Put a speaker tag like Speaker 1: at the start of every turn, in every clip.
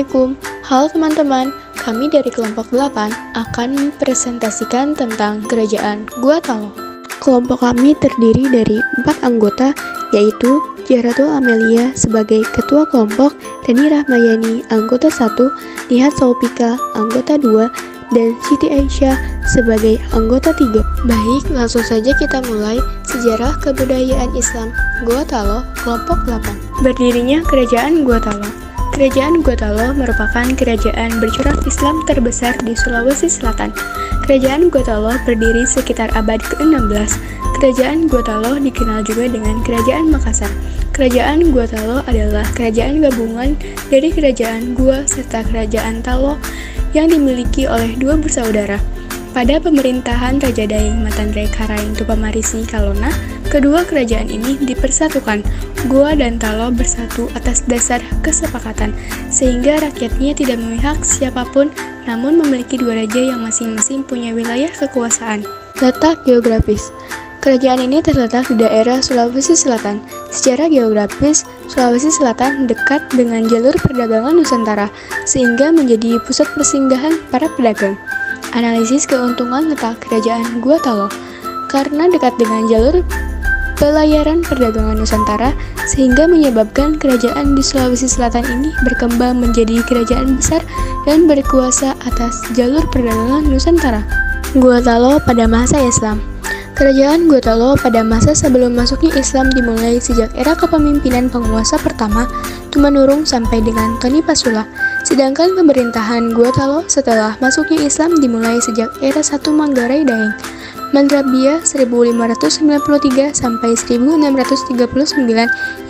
Speaker 1: Assalamualaikum. Halo teman-teman, kami dari kelompok 8 akan mempresentasikan tentang Kerajaan Gua Talo. Kelompok kami terdiri dari 4 anggota, yaitu Jaratul Amelia sebagai Ketua Kelompok, Reni Rahmayani, anggota 1, Nihat Saupika, anggota 2, dan Siti Aisyah sebagai anggota 3. Baik, langsung saja kita mulai sejarah kebudayaan Islam Gua Talo, kelompok 8. Berdirinya Kerajaan Gua Talo. Kerajaan Gua Talo merupakan kerajaan bercorak Islam terbesar di Sulawesi Selatan. Kerajaan Gua Talo berdiri sekitar abad ke-16. Kerajaan Gua Talo dikenal juga dengan Kerajaan Makassar. Kerajaan Gua Talo adalah kerajaan gabungan dari Kerajaan Gua serta Kerajaan Talo yang dimiliki oleh dua bersaudara. Pada pemerintahan Raja Daeng Matandrai Karaeng Tupamarisi Kalona, kedua kerajaan ini dipersatukan. Gua dan Talo bersatu atas dasar kesepakatan, sehingga rakyatnya tidak memihak siapapun, namun memiliki dua raja yang masing-masing punya wilayah kekuasaan. Letak geografis. Kerajaan ini terletak di daerah Sulawesi Selatan. Secara geografis, Sulawesi Selatan dekat dengan jalur perdagangan Nusantara, sehingga menjadi pusat persinggahan para pedagang. Analisis keuntungan letak Kerajaan Gua Talo. Karena dekat dengan jalur pelayaran perdagangan Nusantara, sehingga menyebabkan kerajaan di Sulawesi Selatan ini berkembang menjadi kerajaan besar dan berkuasa atas jalur perdagangan Nusantara. Gua Talo pada masa Islam. Kerajaan Gua Talo pada masa sebelum masuknya Islam dimulai sejak era kepemimpinan penguasa pertama Tumanurung sampai dengan Tony Pasula. Sedangkan pemerintahan Gua Talo setelah masuknya Islam dimulai sejak era 1 Manggarai Daeng Mandrabia 1593 sampai 1639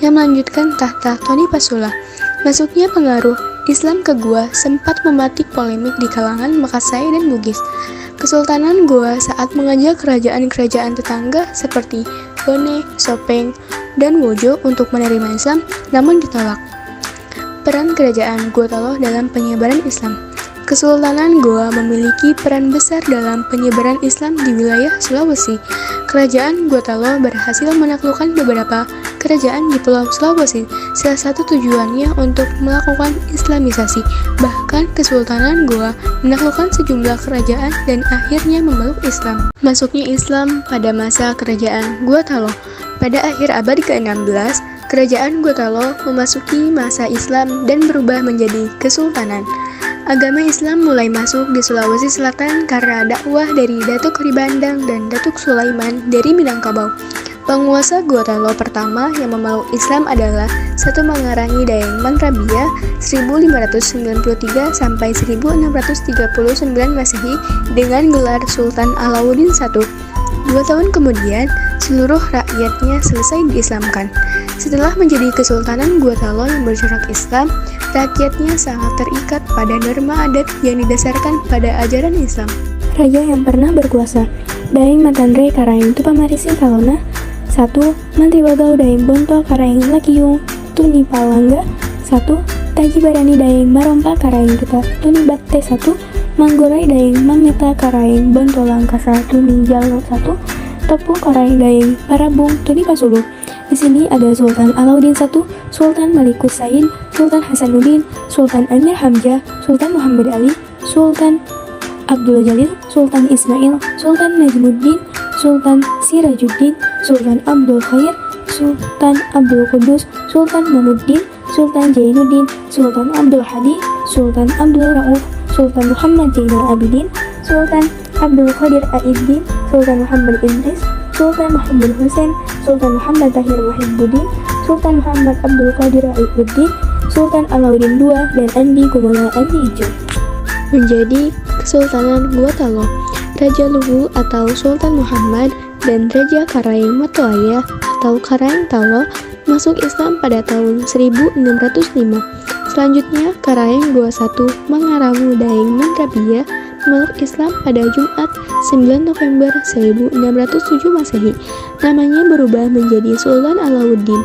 Speaker 1: yang melanjutkan tahta Tony Pasula. Masuknya pengaruh Islam ke Gua sempat mematik polemik di kalangan Makassai dan Bugis. Kesultanan Gua saat mengajak kerajaan-kerajaan tetangga seperti Bone, Sopeng, dan Wojo untuk menerima Islam, namun ditolak. Peran Kerajaan Gua Talo dalam penyebaran Islam. Kesultanan Goa memiliki peran besar dalam penyebaran Islam di wilayah Sulawesi. Kerajaan Gua Talo berhasil menaklukkan beberapa kerajaan di Pulau Sulawesi. Salah satu tujuannya untuk melakukan Islamisasi. Bahkan Kesultanan Goa menaklukkan sejumlah kerajaan dan akhirnya memeluk Islam. Masuknya Islam pada masa Kerajaan Gua Talo. Pada akhir abad ke-16, Kerajaan Gua Talo memasuki masa Islam dan berubah menjadi kesultanan. Agama Islam mulai masuk di Sulawesi Selatan karena dakwah dari Datuk Ribandang dan Datuk Sulaiman dari Minangkabau. Penguasa Gua Talo pertama yang memeluk Islam adalah Satu Mangarangi Daeng Mandrabia 1593 sampai 1639 Masehi dengan gelar Sultan Alauddin I. 2 tahun kemudian, seluruh rakyatnya selesai diislamkan. Setelah menjadi Kesultanan Gua Talo yang bercorak Islam, rakyatnya sangat terikat pada norma adat yang didasarkan pada ajaran Islam. Raja yang pernah berkuasa. Daeng Matandrai Karaeng Tupamarisi Kalona 1. Mantri Bagau Daeng Bonto Karaeng Lakiung Tuni Palangga 1. Taji Barani Daeng Marompa Karaeng Kita Tuni Batte 1. Manggorai Daeng Mameta Karaeng Bonto Langkasa Tuni Jalo 1. Topu Karaeng Daeng Parabung Tuni Pasulu. Di sini ada Sultan Alauddin I, Sultan Malikus Said, Sultan Hasanuddin, Sultan Amir Hamzah, Sultan Muhammad Ali, Sultan Abdul Jalil, Sultan Ismail, Sultan Najmuddin, Sultan Sirajuddin, Sultan Abdul Khair, Sultan Abdul Qudus, Sultan Mamuddin, Sultan Jainuddin, Sultan Abdul Hadi, Sultan Abdul Rauf, Sultan Muhammad Zainal Abidin, Sultan Abdul Qadir Aiddin, Sultan Muhammad Idris, Sultan Muhammad Hussein, Sultan Muhammad Tahir Muhibbuddin, Sultan Muhammad Abdul Qadir Aiddin, Sultan Alauddin II, dan Andi Kumala Andi Ijo. Menjadi Kesultanan Gua Talo, Raja Luwu atau Sultan Muhammad dan Raja Karaeng Matoaya atau Karaeng Talo masuk Islam pada tahun 1605. Selanjutnya, Karaeng Gua I Mangaramu Daeng Mandrabia memeluk Islam pada Jumat 9 November 1607 Masehi. Namanya berubah menjadi Sultan Alauddin.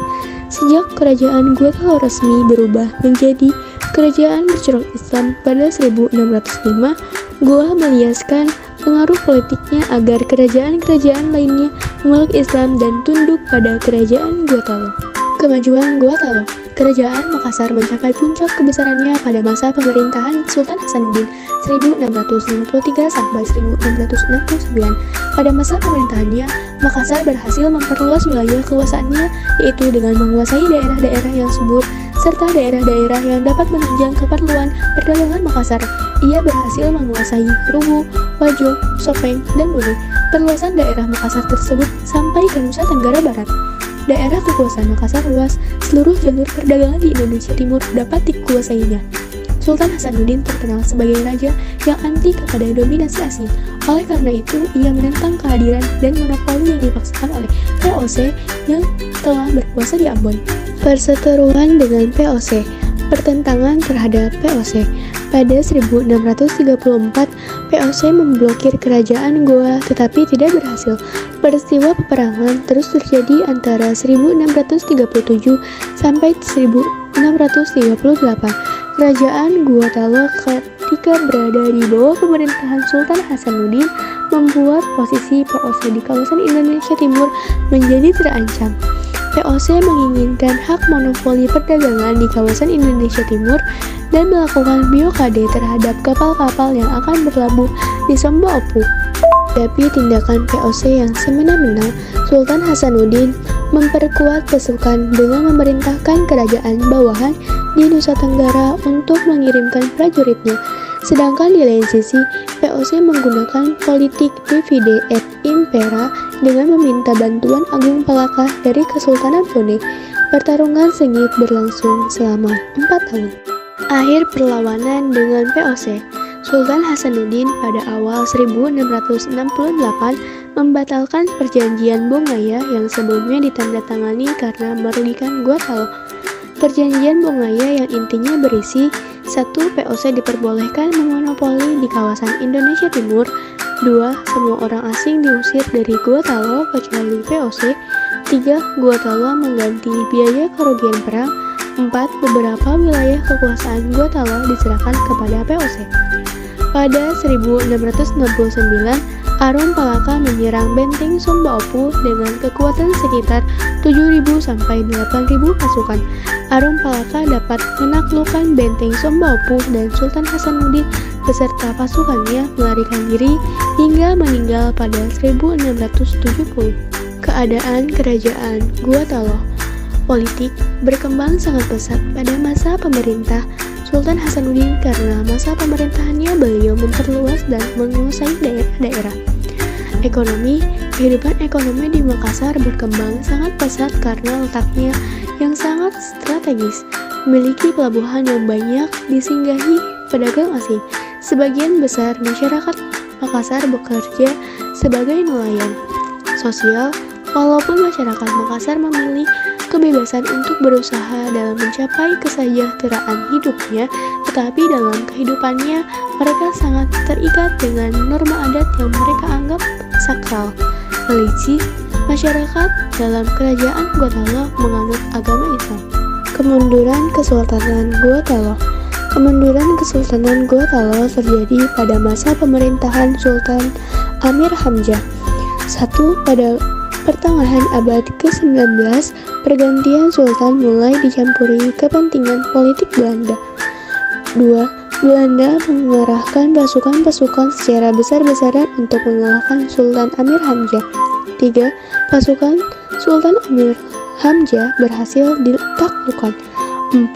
Speaker 1: Sejak Kerajaan Gua Talo resmi berubah menjadi kerajaan bercorak Islam pada 1605, Goa meliaskan pengaruh politiknya agar kerajaan-kerajaan lainnya memeluk Islam dan tunduk pada Kerajaan Gua Talo. Kemajuan Gua Talo. Kerajaan Makassar mencapai puncak kebesarannya pada masa pemerintahan Sultan Hasanuddin 1653 sampai 1669. Pada masa pemerintahannya, Makassar berhasil memperluas wilayah kekuasaannya, yaitu dengan menguasai daerah-daerah yang subur serta daerah-daerah yang dapat menunjang keperluan perdagangan Makassar. Ia berhasil menguasai Ruwu, Wajo, Sopeng, dan Bone. Perluasan daerah Makassar tersebut sampai ke Nusa Tenggara Barat. Daerah kekuasaan Makassar luas, seluruh jalur perdagangan di Indonesia Timur dapat dikuasainya. Sultan Hasanuddin terkenal sebagai raja yang anti kepada dominasi asing. Oleh karena itu, ia menentang kehadiran dan monopoli yang dipaksakan oleh VOC yang telah berkuasa di Ambon. Perseteruan dengan VOC. Pertentangan terhadap VOC. Pada 1634, VOC memblokir kerajaan Goa tetapi tidak berhasil. Peristiwa peperangan terus terjadi antara 1637 sampai 1638. Kerajaan Gorontalo ketika berada di bawah pemerintahan Sultan Hasanuddin membuat posisi VOC di kawasan Indonesia Timur menjadi terancam. VOC menginginkan hak monopoli perdagangan di kawasan Indonesia Timur dan melakukan blokade terhadap kapal-kapal yang akan berlabuh di Sumba Opu. Tapi tindakan VOC yang semena-mena, Sultan Hasanuddin memperkuat pasukan dengan memerintahkan kerajaan bawahan di Nusa Tenggara untuk mengirimkan prajuritnya. Sedangkan di lain sisi, VOC menggunakan politik divide et impera dengan meminta bantuan Agung Palaka dari Kesultanan Bone. Pertarungan sengit berlangsung selama 4 tahun. Akhir perlawanan dengan VOC. Sultan Hasanuddin pada awal 1668 membatalkan perjanjian Bongaya yang sebelumnya ditandatangani karena merugikan Gorontalo. Perjanjian Bongaya yang intinya berisi 1. VOC diperbolehkan memonopoli di kawasan Indonesia Timur. 2. Semua orang asing diusir dari Gorontalo kecuali VOC. 3. Gorontalo mengganti biaya kerugian perang. 4. Beberapa wilayah kekuasaan Gorontalo diserahkan kepada VOC. Pada 1669, Arum Palaka menyerang benteng Sumba Opu dengan kekuatan sekitar 7.000 sampai 8.000 pasukan. Arum Palaka dapat menaklukkan benteng Sumba Opu dan Sultan Hasanuddin beserta pasukannya melarikan diri hingga meninggal pada 1670. Keadaan Kerajaan Gorontalo. Politik berkembang sangat pesat pada masa pemerintah Sultan Hasanuddin karena masa pemerintahannya beliau memperluas dan menguasai daerah-daerah. Ekonomi, kehidupan ekonomi di Makassar berkembang sangat pesat karena letaknya yang sangat strategis, memiliki pelabuhan yang banyak disinggahi pedagang asing. Sebagian besar masyarakat Makassar bekerja sebagai nelayan. Sosial, walaupun masyarakat Makassar memilih kebebasan untuk berusaha dalam mencapai kesejahteraan hidupnya, tetapi dalam kehidupannya mereka sangat terikat dengan norma adat yang mereka anggap sakral. Religi, masyarakat dalam kerajaan Gorontalo menganut agama Islam. Kemunduran Kesultanan Gorontalo. Kemunduran Kesultanan Gorontalo terjadi pada masa pemerintahan Sultan Amir Hamzah. 1. Pada pertengahan abad ke-19, pergantian sultan mulai dicampuri kepentingan politik Belanda. 2. Belanda mengerahkan pasukan-pasukan secara besar-besaran untuk mengalahkan Sultan Amir Hamzah. 3. Pasukan Sultan Amir Hamzah berhasil ditaklukkan. 4.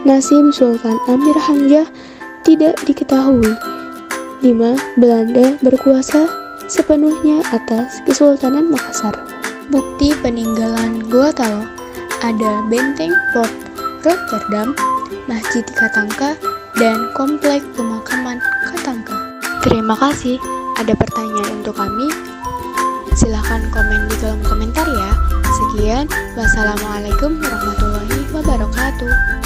Speaker 1: Nasib Sultan Amir Hamzah tidak diketahui. 5. Belanda berkuasa sepenuhnya atas Kesultanan Makassar. Bukti peninggalan Gorontalo ada benteng Fort Rotterdam, Masjid Katangka, dan komplek pemakaman Katangka. Terima kasih. Ada pertanyaan untuk kami? Silahkan komen di kolom komentar ya. Sekian, wassalamualaikum warahmatullahi wabarakatuh.